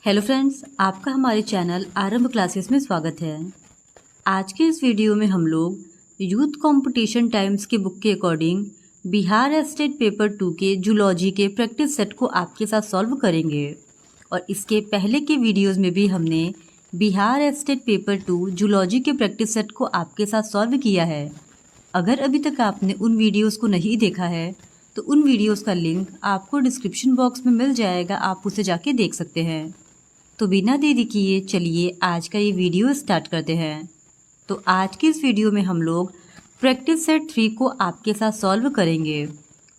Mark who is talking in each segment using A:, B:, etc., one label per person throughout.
A: Hello friends, आपका हमारे channel आरंभ क्लासेस में स्वागत है। आज के इस वीडियो में हम लोग यूथ कंपटीशन टाइम्स के बुक के अकॉर्डिंग बिहार स्टेट पेपर 2 के जूलॉजी के प्रैक्टिस सेट को आपके साथ सॉल्व करेंगे। और इसके पहले के वीडियोस में भी हमने बिहार स्टेट पेपर 2 जूलॉजी के प्रैक्टिस सेट को आपके साथ सॉल्व किया है। अगर अभी तक आपने उन वीडियोस को नहीं देखा है तो उन वीडियोस का लिंक आपको डिस्क्रिप्शन बॉक्स में मिल जाएगा, आप उसे जाके देख सकते हैं। तो बिना देरी किए चलिए आज का ये वीडियो स्टार्ट करते हैं। तो आज की इस वीडियो में हम लोग प्रैक्टिस सेट 3 को आपके साथ सॉल्व करेंगे।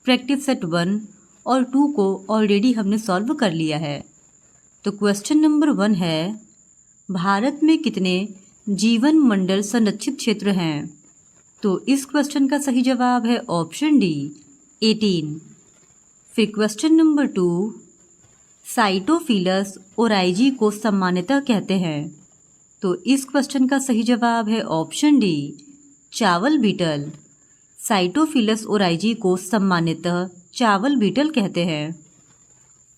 A: प्रैक्टिस सेट 1 और 2 को ऑलरेडी हमने सॉल्व कर लिया है। तो क्वेश्चन नंबर 1 है, भारत में कितने जीवन मंडल संरक्षित क्षेत्र हैं? तो इस क्वेश्चन का सही जवाब है ऑप्शन डी 18। फिर क्वेश्चन नंबर 2, साइटोफिलस ओराइजी को सामान्यतः कहते हैं। तो इस क्वेश्चन का सही जवाब है ऑप्शन डी चावल बीटल। साइटोफिलस ओराइजी को सामान्यतः चावल बीटल कहते हैं।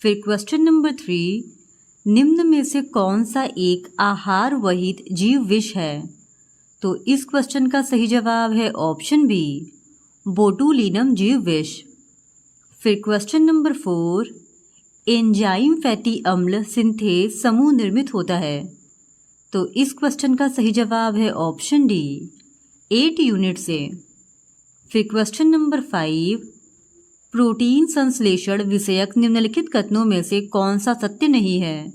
A: फिर क्वेश्चन नंबर 3, निम्न में से कौन सा एक आहार वहित जीव विष है? तो इस क्वेश्चन का सही जवाब है ऑप्शन बी बोटुलिनम जीव विष। फिर क्वेश्चन नंबर 4, एंजाइम फैटी अम्ल सिंथेज समूह निर्मित होता है। तो इस क्वेश्चन का सही जवाब है ऑप्शन डी 8 यूनिट से। फिर क्वेश्चन नंबर 5, प्रोटीन संश्लेषण विषयक निम्नलिखित कथनों में से कौन सा सत्य नहीं है?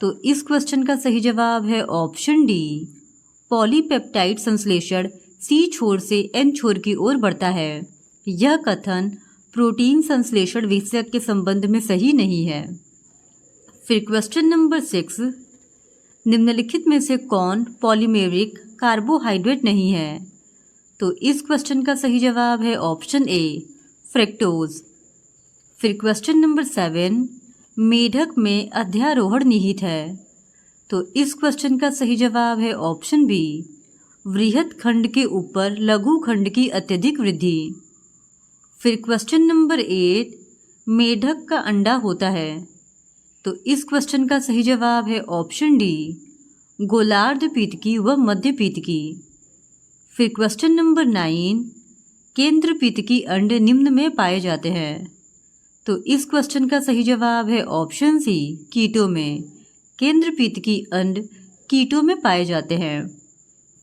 A: तो इस क्वेश्चन का सही जवाब है ऑप्शन डी पॉलीपेप्टाइड संश्लेषण सी छोर से एन छोर की ओर बढ़ता है। यह कथन प्रोटीन संश्लेषण विषयक के संबंध में सही नहीं है। फिर क्वेश्चन नंबर 6, निम्नलिखित में से कौन पॉलीमेरिक कार्बोहाइड्रेट नहीं है? तो इस क्वेश्चन का सही जवाब है ऑप्शन ए फ्रक्टोज। फिर क्वेश्चन नंबर 7, मेढक में अध्यारोहण निहित है। तो इस क्वेश्चन का सही जवाब है ऑप्शन बी वृहत खंड के ऊपर लघु खंड की अत्यधिक वृद्धि। फिर क्वेश्चन नंबर 8, मेढक का अंडा होता है। तो इस क्वेश्चन का सही जवाब है ऑप्शन डी गोलार्ध पीतकी व मध्य पीतकी। फिर क्वेश्चन नंबर 9, केंद्र पीतकी अंड निम्न में पाए जाते हैं। तो इस क्वेश्चन का सही जवाब है ऑप्शन सी कीटों में। केंद्र पीतकी अंड कीटों में पाए जाते हैं।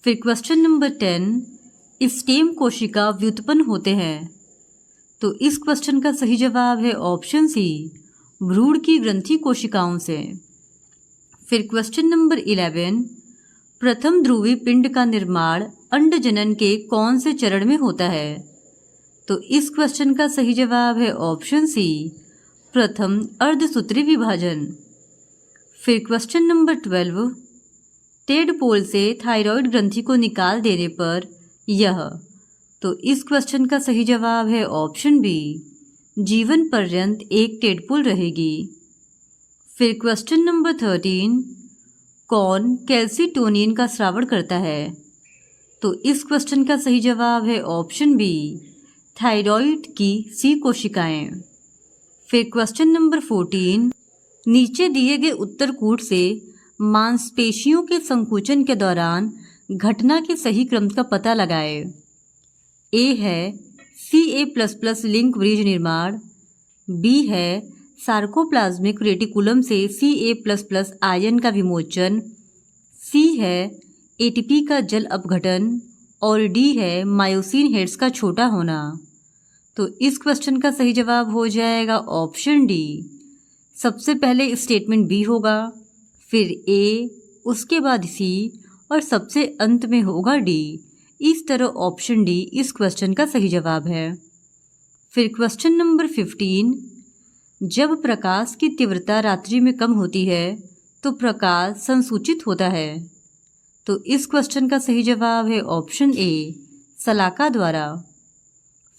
A: फिर क्वेश्चन नंबर 10, स्टेम कोशिका व्युत्पन्न होते हैं। तो इस क्वेश्चन का सही जवाब है ऑप्शन सी भ्रूण की ग्रंथि कोशिकाओं से। फिर क्वेश्चन नंबर 11, प्रथम ध्रुवी पिंड का निर्माण अंडजनन के कौन से चरण में होता है? तो इस क्वेश्चन का सही जवाब है ऑप्शन सी प्रथम अर्धसूत्री विभाजन। फिर क्वेश्चन नंबर 12, टेडपोल से थायराइड ग्रंथि को निकाल देने पर यह। तो इस क्वेश्चन का सही जवाब है ऑप्शन बी जीवन पर्यंत एक टेडपोल रहेगी। फिर क्वेश्चन नंबर 13, कौन कैल्सिटोनिन का स्रावण करता है? तो इस क्वेश्चन का सही जवाब है ऑप्शन बी थायराइड की सी कोशिकाएं। फिर क्वेश्चन नंबर 14, नीचे दिए गए उत्तर कूट से मांसपेशियों के संकुचन के दौरान घटना के सही क्रम का पता लगाएं। ए है Ca++ लिंक ब्रिज निर्माण, बी है सार्कोप्लाज्मिक रेटिकुलम से Ca++ आयन का विमोचन, सी है एटीपी का जल अपघटन और डी है मायोसिन हेड्स का छोटा होना। तो इस क्वेश्चन का सही जवाब हो जाएगा ऑप्शन डी। सबसे पहले स्टेटमेंट बी होगा, फिर ए, उसके बाद सी और सबसे अंत में होगा डी। इस तरह ऑप्शन डी इस क्वेश्चन का सही जवाब है। फिर क्वेश्चन नंबर 15, जब प्रकाश की तीव्रता रात्रि में कम होती है तो प्रकाश संसूचित होता है। तो इस क्वेश्चन का सही जवाब है ऑप्शन ए शलाका द्वारा।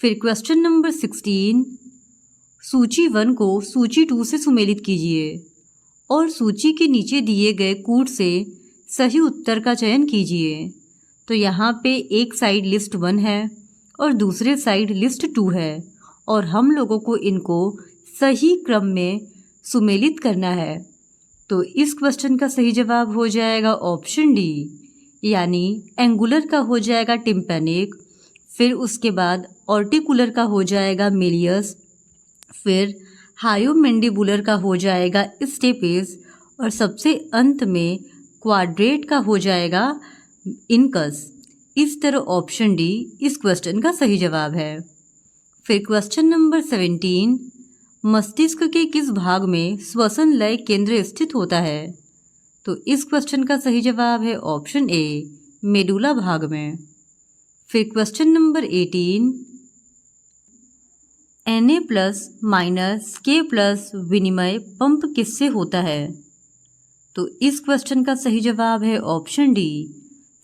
A: फिर क्वेश्चन नंबर 16, सूची 1 को सूची 2 से सुमेलित कीजिए और सूची के नीचे दिए गए कूट से सही उत्तर का चयन कीजिए। तो यहाँ पे एक साइड लिस्ट 1 है और दूसरे साइड लिस्ट 2 है और हम लोगों को इनको सही क्रम में सुमेलित करना है। तो इस क्वेश्चन का सही जवाब हो जाएगा ऑप्शन डी, यानी एंगुलर का हो जाएगा टिम्पैनिक, फिर उसके बाद ऑर्टिकुलर का हो जाएगा मिलियस, फिर हायोमेंडिबुलर का हो जाएगा स्टेपिस, और सबसे अंत में क्वाड्रेट का हो जाएगा इनकस। इस तरह ऑप्शन डी इस क्वेश्चन का सही जवाब है। फिर क्वेश्चन नंबर 17, मस्तिष्क के किस भाग में श्वसन लय केंद्र स्थित होता है? तो इस क्वेश्चन का सही जवाब है ऑप्शन ए, मेडुला भाग में। फिर क्वेश्चन नंबर 18, Na+- विनिमय पंप किससे होता है? तो इस क्वेश्चन का सही जवाब है ऑप्शन डी,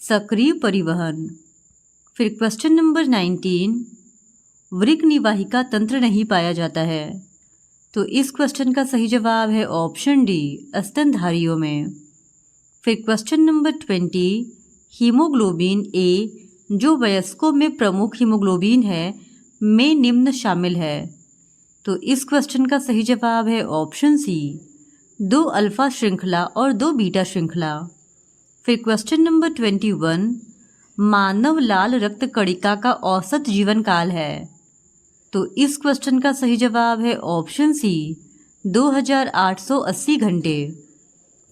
A: सक्रिय परिवहन। फिर क्वेश्चन नंबर 19, वृक्क निवाहिका तंत्र नहीं पाया जाता है। तो इस क्वेश्चन का सही जवाब है ऑप्शन डी, स्तनधारियों में। फिर क्वेश्चन नंबर 20, हीमोग्लोबिन ए जो वयस्कों में प्रमुख हीमोग्लोबिन है में निम्न शामिल है। तो इस क्वेश्चन का सही जवाब है ऑप्शन सी, 2 अल्फा श्रृंखला और 2 बीटा श्रृंखला। फिर क्वेश्चन नंबर 21, मानव लाल रक्त कणिका का औसत जीवन काल है। तो इस क्वेश्चन का सही जवाब है ऑप्शन सी, 2880 घंटे।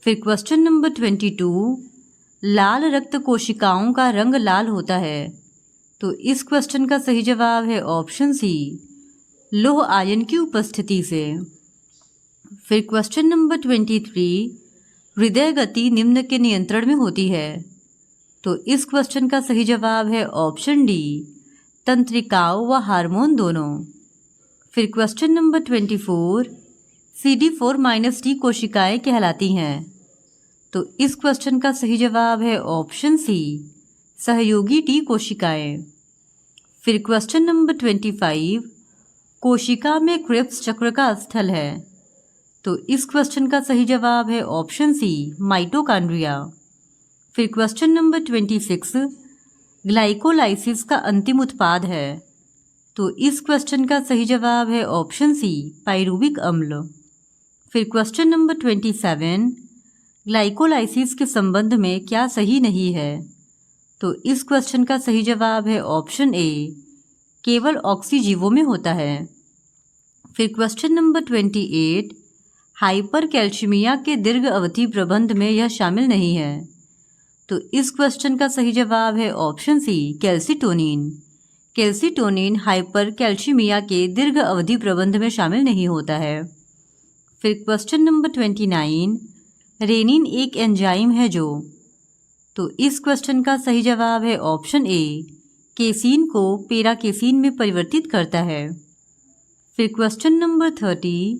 A: फिर क्वेश्चन नंबर 22, लाल रक्त कोशिकाओं का रंग लाल होता है। तो इस क्वेश्चन का सही जवाब है ऑप्शन सी, लौह आयन की उपस्थिति से। फिर क्वेश्चन नंबर 23, हृदय गति निम्न के नियंत्रण में होती है। तो इस क्वेश्चन का सही जवाब है ऑप्शन डी, तंत्रिकाओं व हार्मोन दोनों। फिर क्वेश्चन नंबर 24, CD4- कोशिकाएं कहलाती हैं। तो इस क्वेश्चन का सही जवाब है ऑप्शन सी, सहयोगी टी कोशिकाएं। फिर क्वेश्चन नंबर 25, कोशिका में क्रेब्स चक्र का स्थल है। तो इस क्वेश्चन का सही जवाब है ऑप्शन सी, माइटोकॉन्ड्रिया। फिर क्वेश्चन नंबर 26, ग्लाइकोलाइसिस का अंतिम उत्पाद है। तो इस क्वेश्चन का सही जवाब है ऑप्शन सी, पाइरुविक अम्ल। फिर क्वेश्चन नंबर 27, ग्लाइकोलाइसिस के संबंध में क्या सही नहीं है? तो इस क्वेश्चन का सही जवाब है ऑप्शन ए, केवल ऑक्सीजीवों में होता है। फिर क्वेश्चन नंबर 28, हाइपर कैल्शियमिया के दीर्घ अवधि प्रबंध में यह शामिल नहीं है। तो इस क्वेश्चन का सही जवाब है option C, calcitonin. Calcitonin hypercalcaemia के दीर्घ अवधि प्रबंध में शामिल नहीं होता है। फिर क्वेश्चन नंबर 29, रेनिन एक एंजाइम है जो। तो इस क्वेश्चन का सही जवाब है ऑप्शन ए, केसीन को पेराकेसीन में परिवर्तित करता है। फिर क्वेश्चन नंबर 30,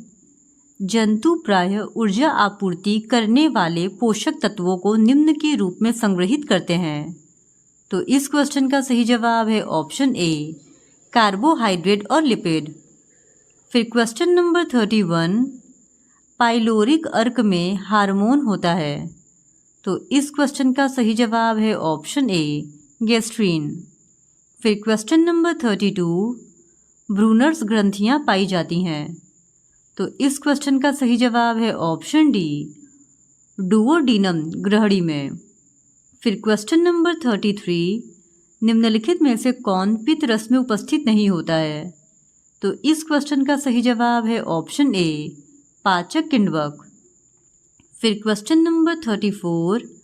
A: जंतु प्रायः ऊर्जा आपूर्ति करने वाले पोषक तत्वों को निम्न के रूप में संग्रहित करते हैं। तो इस क्वेश्चन का सही जवाब है ऑप्शन ए, कार्बोहाइड्रेट और लिपिड। फिर क्वेश्चन नंबर 31, पाइलोरिक अर्क में हार्मोन होता है। तो इस क्वेश्चन का सही जवाब है ऑप्शन ए, गैस्ट्रीन। फिर क्वेश्चन नंबर 32, ब्रूनर्स ग्रंथियां पाई जाती हैं। तो इस क्वेश्चन का सही जवाब है ऑप्शन डी, डुओडीनम ग्रहणी में। फिर क्वेश्चन नंबर 33, निम्नलिखित में से कौन पित्त रस में उपस्थित नहीं होता है? तो इस क्वेश्चन का सही जवाब है ऑप्शन ए, पाचक किण्वक। फिर क्वेश्चन नंबर 34,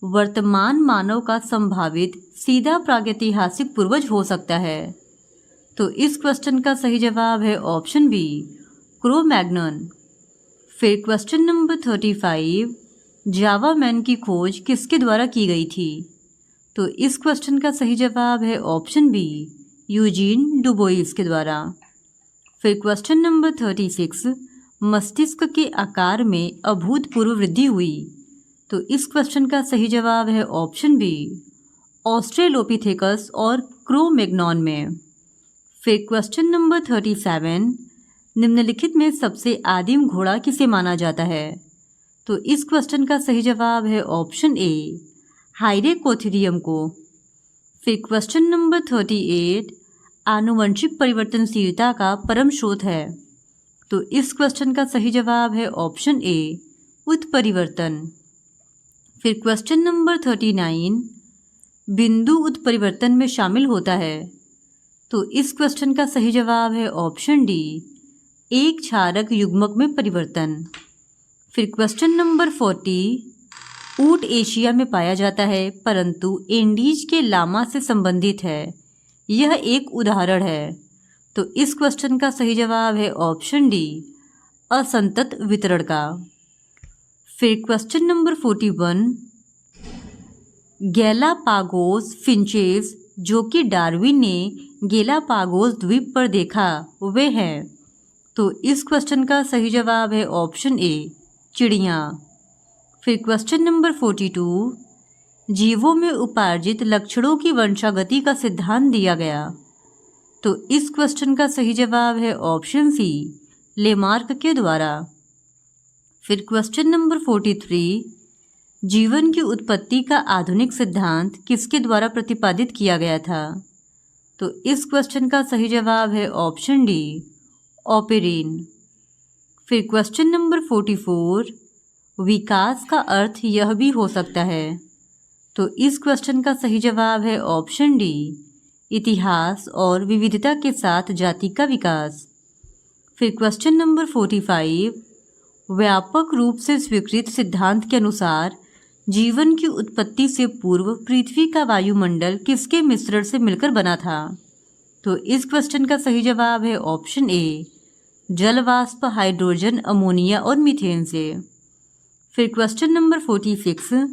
A: वर्तमान मानव का संभावित सीधा प्रागैतिहासिक पूर्वज हो सकता है। तो इस क्वेश्चन का सही जवाब है ऑप्शन बी, क्रो-मैग्नन। फिर क्वेश्चन नंबर 35, जावा मैन की खोज किसके द्वारा की गई थी? तो इस क्वेश्चन का सही जवाब है ऑप्शन बी, यूजीन डुबोइस के द्वारा। फिर क्वेश्चन नंबर 36, मस्तिष्क के आकार में अभूतपूर्व वृद्धि हुई। तो इस क्वेश्चन का सही जवाब है ऑप्शन बी, ऑस्ट्रेलोपिथेकस और क्रो-मैग्नन में। फिर क्वेश्चन नंबर 37, निम्नलिखित में सबसे आदिम घोड़ा किसे माना जाता है? तो इस क्वेश्चन का सही जवाब है ऑप्शन ए, हाइरेकोथेरियम को। फिर क्वेश्चन नंबर 38, आनुवंशिक परिवर्तनशीलता का परम स्रोत है। तो इस क्वेश्चन का सही जवाब है ऑप्शन ए, उत्परिवर्तन। फिर क्वेश्चन नंबर 39, बिंदु उत्परिवर्तन में शामिल होता है। तो इस क्वेश्चन का सही जवाब है ऑप्शन डी, एक क्षारक युग्मक में परिवर्तन। फिर क्वेश्चन नंबर 40, ऊंट एशिया में पाया जाता है परंतु एंडीज के लामा से संबंधित है, यह एक उदाहरण है। तो इस क्वेश्चन का सही जवाब है ऑप्शन डी, असंतत वितरण का। फिर क्वेश्चन नंबर 41, गैलापागोस फिंचेस जो कि डार्विन ने गैलापागोस द्वीप पर देखा वे हैं। तो इस क्वेश्चन का सही जवाब है ऑप्शन ए, चिड़िया। फिर क्वेश्चन नंबर 42, जीवों में उपार्जित लक्षणों की वंशागति का सिद्धांत दिया गया। तो इस क्वेश्चन का सही जवाब है ऑप्शन सी, लेमार्क के द्वारा। फिर क्वेश्चन नंबर 43, जीवन की उत्पत्ति का आधुनिक सिद्धांत किसके द्वारा प्रतिपादित किया गया था। तो इस क्वेश्चन का सही जवाब है ऑप्शन डी, ऑपेरिन। फिर क्वेश्चन नंबर 44, विकास का अर्थ यह भी हो सकता है। तो इस क्वेश्चन का सही जवाब है ऑप्शन डी, इतिहास और विविधता के साथ जाति का विकास। फिर क्वेश्चन नंबर 45, व्यापक रूप से स्वीकृत सिद्धांत के अनुसार जीवन की उत्पत्ति से पूर्व पृथ्वी का वायुमंडल किसके मिश्रण से मिलकर बना था। तो इस क्वेश्चन का सही जवाब है ऑप्शन ए, जल वाष्प, हाइड्रोजन, अमोनिया और मीथेन से। फिर क्वेश्चन नंबर 46,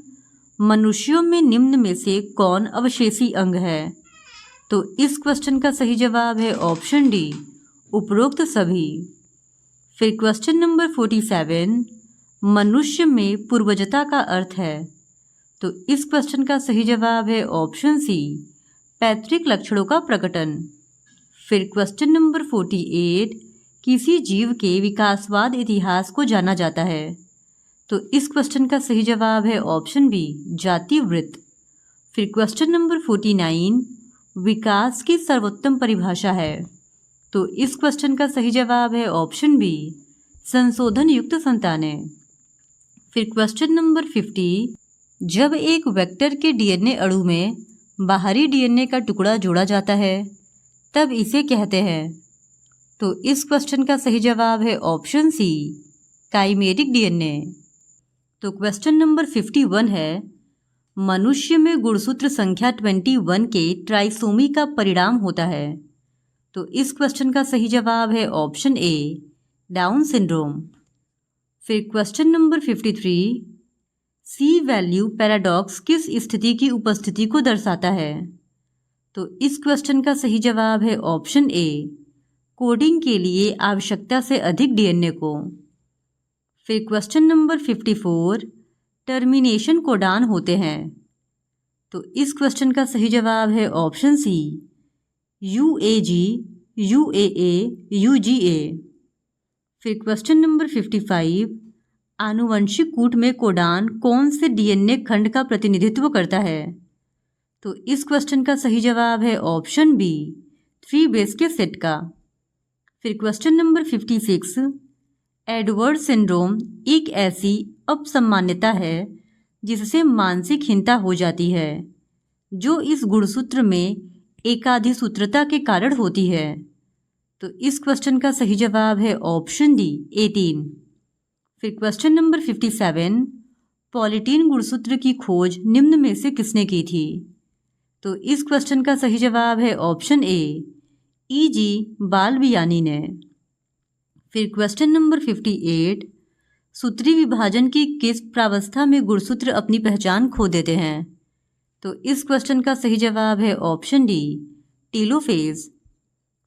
A: मनुष्यों में निम्न में से कौन अवशेषी अंग है। तो इस क्वेश्चन का सही जवाब है ऑप्शन डी, उपरोक्त सभी। फिर क्वेश्चन नंबर 47, मनुष्य में पूर्वजता का अर्थ है। तो इस क्वेश्चन का सही जवाब है ऑप्शन सी, पैतृक लक्षणों का प्रकटन। फिर क्वेश्चन नंबर 48, किसी जीव के विकासवाद इतिहास को जाना जाता है। तो इस क्वेश्चन का सही जवाब है ऑप्शन बी, जाति वृत्त। फिर क्वेश्चन नंबर 49, विकास की सर्वोत्तम परिभाषा है। तो इस क्वेश्चन का सही जवाब है ऑप्शन बी, संशोधन युक्त संतानें। फिर क्वेश्चन नंबर 50, जब एक वेक्टर के डीएनए अणु में बाहरी डीएनए का टुकड़ा जोड़ा जाता है तब इसे कहते हैं। तो इस क्वेश्चन का सही जवाब है ऑप्शन सी, काइमेरिक डीएनए। तो क्वेश्चन नंबर 51 है, मनुष्य में गुणसूत्र संख्या 21 के ट्राइसोमी का परिणाम होता है। तो इस क्वेश्चन का सही जवाब है ऑप्शन ए, डाउन सिंड्रोम। फिर क्वेश्चन नंबर 53, सी वैल्यू पैराडॉक्स किस स्थिति की उपस्थिति को दर्शाता है। तो इस क्वेश्चन का सही जवाब है ऑप्शन ए, कोडिंग के लिए आवश्यकता से अधिक डीएनए को। फिर क्वेश्चन नंबर 54, टर्मिनेशन कोडान होते हैं। तो इस क्वेश्चन का सही जवाब है option C, UAG, UAA, UGA. फिर क्वेश्चन नंबर 55, आनुवंशिक कूट में कोडान कौन से डीएनए खंड का प्रतिनिधित्व करता है। तो इस क्वेश्चन का सही जवाब है ऑप्शन बी, 3 बेस के सेट का। फिर क्वेश्चन नंबर 56, एडवर्ड सिंड्रोम एक ऐसी अपसामान्यता है जिससे मानसिक हीनता हो जाती है जो इस गुणसूत्र में एकाधिसूत्रता के कारण होती है। तो इस क्वेश्चन का सही जवाब है ऑप्शन डी, 18। फिर क्वेश्चन नंबर 57, पॉलीटीन गुणसूत्र की खोज निम्न में से किसने की थी। तो इस क्वेश्चन का सही जवाब है ऑप्शन ए, ई.जी. बालबियानी ने। फिर क्वेश्चन नंबर 58, सूत्री विभाजन की किस प्रावस्था में गुणसूत्र अपनी पहचान खो देते हैं। तो इस क्वेश्चन का सही जवाब है ऑप्शन डी, टेलोफेज।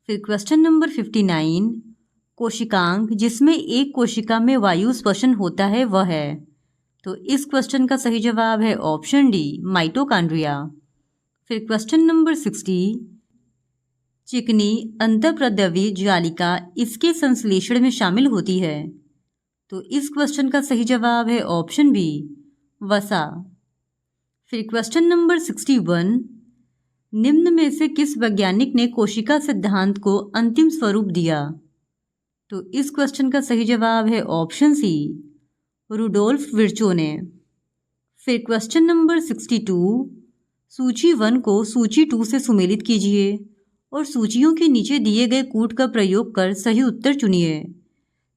A: फिर क्वेश्चन नंबर 59, कोशिकांग जिसमें एक कोशिका में वायु श्वसन होता है वह है। तो इस क्वेश्चन का सही जवाब है ऑप्शन डी, माइटोकॉन्ड्रिया। फिर क्वेश्चन नंबर 60, चिकनी अंतःप्रद्रवी जालिका इसके संश्लेषण में शामिल होती है। तो इस क्वेश्चन का सही जवाब है ऑप्शन बी, वसा। फिर क्वेश्चन नंबर 61, निम्न में से किस वैज्ञानिक ने कोशिका सिद्धांत को अंतिम स्वरूप दिया। तो इस क्वेश्चन का सही जवाब है ऑप्शन सी, रुडोल्फ विर्चो ने। फिर क्वेश्चन नंबर 62, सूची 1 को सूची 2 से सुमेलित कीजिए और सूचियों के नीचे दिए गए कूट का प्रयोग कर सही उत्तर चुनिए।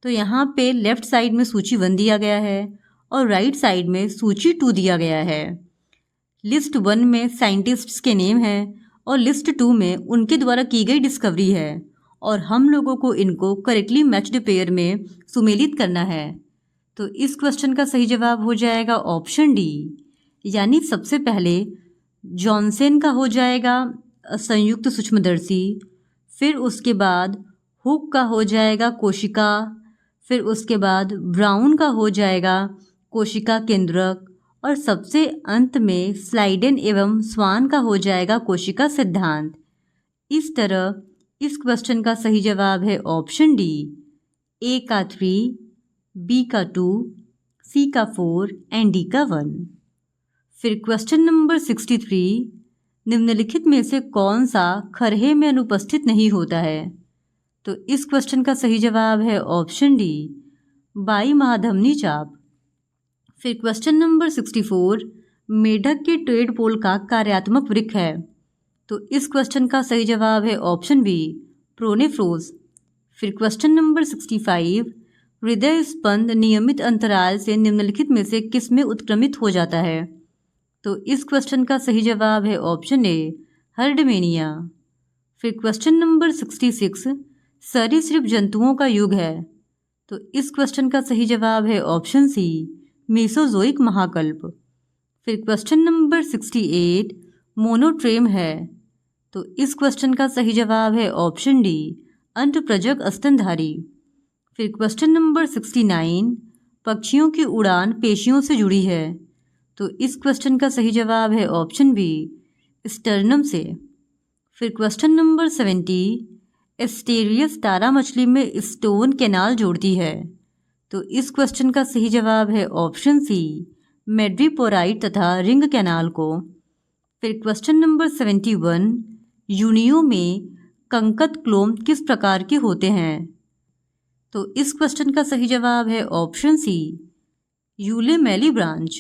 A: तो यहाँ पे लेफ्ट साइड में सूची 1 दिया गया है और राइट साइड में सूची 2 दिया गया है। लिस्ट 1 में साइंटिस्ट्स के नेम हैं और लिस्ट 2 में उनके द्वारा की गई डिस्कवरी है और हम लोगों को इनको करेक्टली मैच्ड पेयर में सुमेलित करना है। तो इस क्वेश्चन का सही जवाब हो जाएगा ऑप्शन डी, यानी सबसे पहले जॉनसन का हो जाएगा संयुक्त सूक्ष्मदर्शी, फिर उसके बाद हुक का हो जाएगा कोशिका, फिर उसके बाद ब्राउन का हो जाएगा कोशिका केंद्रक और सबसे अंत में स्लाइडेन एवं स्वान का हो जाएगा कोशिका सिद्धांत। इस तरह इस क्वेश्चन का सही जवाब है ऑप्शन डी, ए का 3, बी का 2, सी का 4 एंड डी का 1। फिर क्वेश्चन नंबर 63, निम्नलिखित में से कौन सा खरहे में अनुपस्थित नहीं होता है? तो इस क्वेश्चन का सही जवाब है ऑप्शन डी, बाई महाधमनी चाप। फिर क्वेश्चन नंबर 64, मेढक के ट्रेड पोल का कार्यात्मक वृक्क है। तो इस क्वेश्चन का सही जवाब है ऑप्शन बी, प्रोनेफ्रोज। फिर क्वेश्चन नंबर 65, हृदय स्पंद नियमित अंतराल से निम्नलिखित में से किस में उत्क्रमित हो जाता है? तो इस क्वेश्चन का सही जवाब है ऑप्शन ए, हर्डमेनिया। फिर क्वेश्चन नंबर 66, सरीसृप जंतुओं का युग है। तो इस क्वेश्चन का सही जवाब है ऑप्शन सी, मेसोजोइक महाकल्प। फिर क्वेश्चन नंबर 68, मोनोट्रेम है। तो इस क्वेश्चन का सही जवाब है ऑप्शन डी, अंतःप्रजक स्तनधारी। फिर क्वेश्चन नंबर 69, पक्षियों की उड़ान पेशियों से जुड़ी है। तो इस क्वेश्चन का सही जवाब है ऑप्शन बी, स्टर्नम से। फिर क्वेश्चन नंबर 70, एस्टेरियस तारा मछली में स्टोन कैनाल जोड़ती है। तो इस क्वेश्चन का सही जवाब है ऑप्शन सी, मेड्रीपोराइट तथा रिंग कैनाल को। फिर क्वेश्चन नंबर 71, यूनियो में कंकत क्लोम किस प्रकार के होते हैं? तो इस क्वेश्चन का सही जवाब है ऑप्शन सी, यूलेमेली ब्रांच।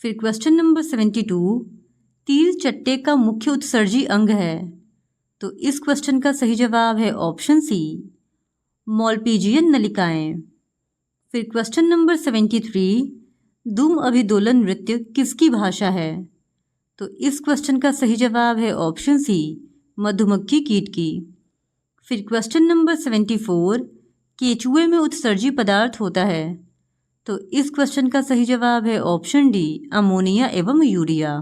A: फिर क्वेश्चन नंबर 72, तीर चट्टे का मुख्य उत्सर्जी अंग है। तो इस क्वेश्चन का सही जवाब है ऑप्शन सी, मॉल्पीजियन नलिकाएं। फिर क्वेश्चन नंबर 73, धूम अभिदोलन नृत्य किसकी भाषा है? तो इस क्वेश्चन का सही जवाब है ऑप्शन सी, मधुमक्खी कीट की। फिर क्वेश्चन नंबर 74, केचुए में उत्सर्जी पदार्थ होता है। तो इस क्वेश्चन का सही जवाब है ऑप्शन डी, अमोनिया एवं यूरिया।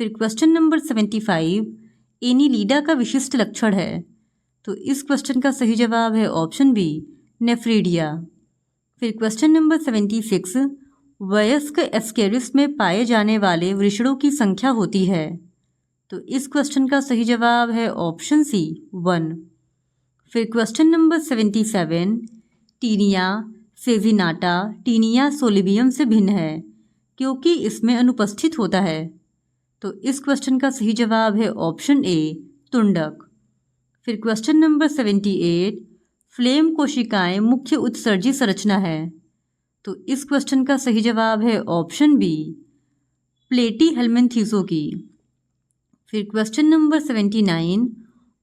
A: फिर क्वेश्चन नंबर 75, एनीलिडा का विशिष्ट लक्षण है। तो इस क्वेश्चन का सही जवाब है ऑप्शन बी, नेफ्रीडिया। फिर क्वेश्चन नंबर 76, वयस्क एस्केरिस में पाए जाने वाले वृषणों की संख्या होती है। तो इस क्वेश्चन का सही जवाब है ऑप्शन सी, 1। फिर question number 77, taenia saginata taenia solium से भिन्न है क्योंकि इसमें अनुपस्थित होता है। तो इस क्वेश्चन का सही जवाब है ऑप्शन ए, तुंडक। फिर क्वेश्चन नंबर 78, फ्लेम कोशिकाएं मुख्य उत्सर्जी संरचना है। तो इस क्वेश्चन का सही जवाब है ऑप्शन बी, प्लेटीहेल्मिन्थीसों की। फिर क्वेश्चन नंबर 79,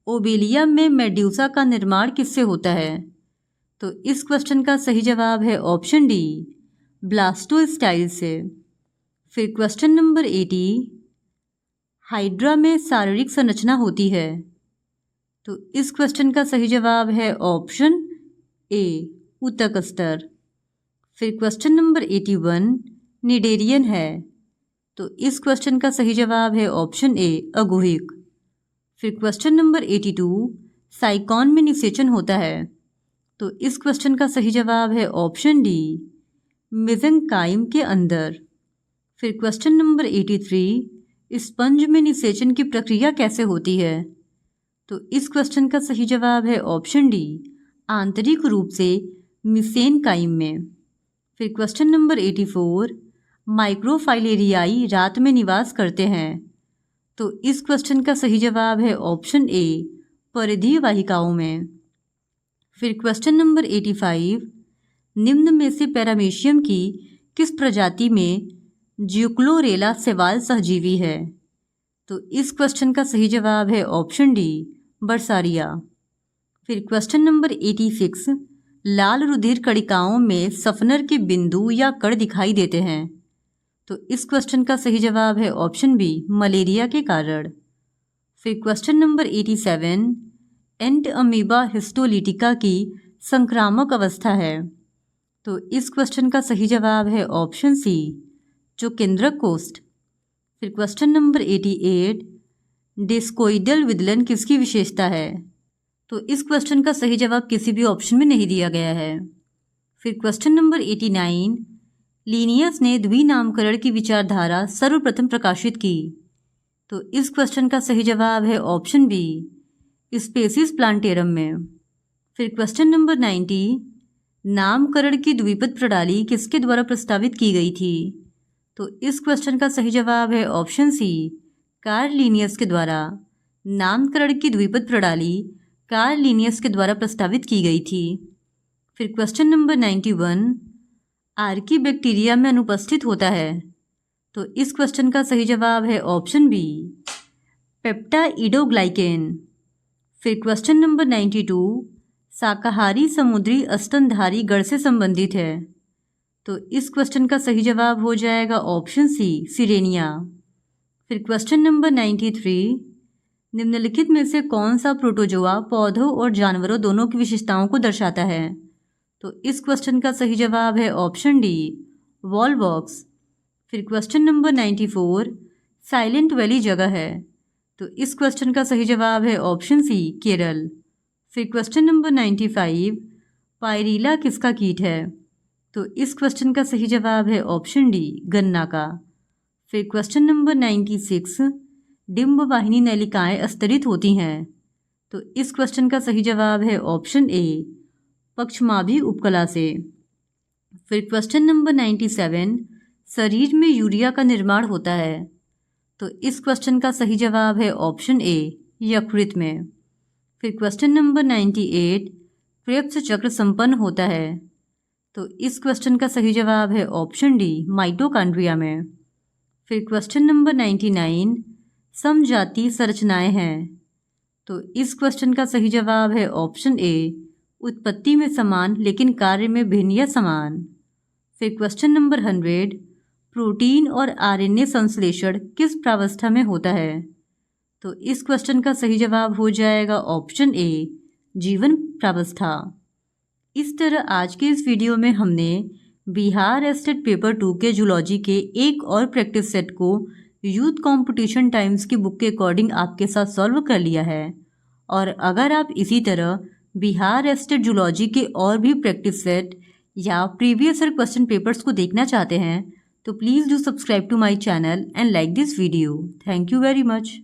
A: ओबेलिया में मेड्यूसा का निर्माण किससे होता है? तो इस क्वेश्चन का सही जवाब है ऑप्शन डी, ब्लास्टोस्टाइल से। फिर क्वेश्चन नंबर 80, हाइड्रा में शारीरिक संरचना होती है। तो इस क्वेश्चन का सही जवाब है ऑप्शन ए, ऊतक स्तर। फिर क्वेश्चन नंबर 81, निडेरियन है। तो इस क्वेश्चन का सही जवाब है ऑप्शन ए, अगुहिक। फिर क्वेश्चन नंबर 82, साइकॉन में निषेचन होता है। तो इस क्वेश्चन का सही जवाब है ऑप्शन डी, मेसेंकाइम के अंदर। फिर क्वेश्चन नंबर 83, स्पंज में निषेचन की प्रक्रिया कैसे होती है? तो इस क्वेश्चन का सही जवाब है ऑप्शन डी, आंतरिक रूप से मेसेनकाइम में। फिर क्वेश्चन नंबर 84, माइक्रोफाइलेरियाई रात में निवास करते हैं। तो इस क्वेश्चन का सही जवाब है ऑप्शन ए, परिधीय वाहिकाओं में। फिर क्वेश्चन नंबर 85, निम्न में से पैरामीशियम की किस प्रजाति में ज्यूक्लोरेला शैवाल सहजीवी है? तो इस क्वेश्चन का सही जवाब है ऑप्शन डी, बर्सारिया। फिर क्वेश्चन नंबर 86, लाल रुधिर कणिकाओं में सफनर के बिंदु या कण दिखाई देते हैं। तो इस क्वेश्चन का सही जवाब है ऑप्शन बी, मलेरिया के कारण। फिर क्वेश्चन नंबर 87, एंट अमीबा हिस्टोलिटिका की संक्रामक अवस्था है। तो इस क्वेश्चन का सही जवाब है ऑप्शन सी, जो केंद्रक कोष्ठ। फिर क्वेश्चन नंबर 88, डिस्कोइडल विदलन किसकी विशेषता है? तो इस क्वेश्चन का सही जवाब किसी भी ऑप्शन में नहीं दिया गया है। फिर क्वेश्चन नंबर 89, लीनियस ने द्विनामकरण की विचारधारा सर्वप्रथम प्रकाशित की। तो इस क्वेश्चन का सही जवाब है ऑप्शन बी, स्पेसिस प्लांटेरम में। फिर क्वेश्चन नंबर 90, नामकरण की द्विपद प्रणाली किसके द्वारा प्रस्तावित की गई थी? तो इस क्वेश्चन का सही जवाब है ऑप्शन सी, कार्ल लीनियस के द्वारा। नामकरण की द्विपद प्रणाली कार्ल लीनियस के द्वारा प्रस्तावित की गई थी। फिर क्वेश्चन नंबर 91, आर्की बैक्टीरिया में अनुपस्थित होता है। तो इस क्वेश्चन का सही जवाब है ऑप्शन बी, पेप्टाइडोग्लाइकेन। फिर क्वेश्चन नंबर 92, शाकाहारी समुद्री स्तनधारी गण से संबंधित है। तो इस क्वेश्चन का सही जवाब हो जाएगा ऑप्शन सी, सिरेनिया। फिर क्वेश्चन नंबर 93, निम्नलिखित में से कौन सा प्रोटोजोआ पौधों और जानवरों दोनों की विशेषताओं को दर्शाता है? तो इस क्वेश्चन का सही जवाब है ऑप्शन डी, वॉलवॉक्स। फिर क्वेश्चन नंबर 94, साइलेंट वैली जगह है। तो इस क्वेश्चन का सही जवाब है ऑप्शन सी, केरल। फिर क्वेश्चन नंबर 95, पायरीला किसका कीट है? तो इस क्वेश्चन का सही जवाब है ऑप्शन डी, गन्ना का। फिर क्वेश्चन नंबर 96, डिंब वाहिनी नलिकाएं स्तरित होती हैं। तो इस क्वेश्चन का सही जवाब है ऑप्शन ए, पक्षमाभि उपकला से। फिर क्वेश्चन नंबर 97, शरीर में यूरिया का निर्माण होता है। तो इस क्वेश्चन का सही जवाब है ऑप्शन ए, यकृत में। फिर क्वेश्चन नंबर 98, क्रेब्स चक्र संपन्न होता है। तो इस क्वेश्चन का सही जवाब है ऑप्शन डी, माइटोकॉन्ड्रिया में। फिर क्वेश्चन नंबर 99, समजातीय संरचनाएं हैं। तो इस क्वेश्चन का सही जवाब है ऑप्शन ए, उत्पत्ति में समान लेकिन कार्य में भिन्न या समान। फिर क्वेश्चन नंबर 100, प्रोटीन और आरएनए संश्लेषण किस प्रावस्था में होता है? तो इस क्वेश्चन का सही जवाब हो जाएगा ऑप्शन ए, जीवन प्रावस्था। इस तरह आज के इस वीडियो में हमने बिहार स्टेट पेपर 2 के जूलॉजी के एक और प्रैक्टिस सेट को यूथ कंपटीशन टाइम्स की बुक के अकॉर्डिंग आपके साथ सॉल्व कर लिया है। और अगर आप इसी तरह बिहार स्टेट जूलॉजी के और भी प्रैक्टिस सेट या प्रीवियस ईयर क्वेश्चन पेपर्स को देखना चाहते हैं तो please do subscribe to my channel and like this video. Thank you very much.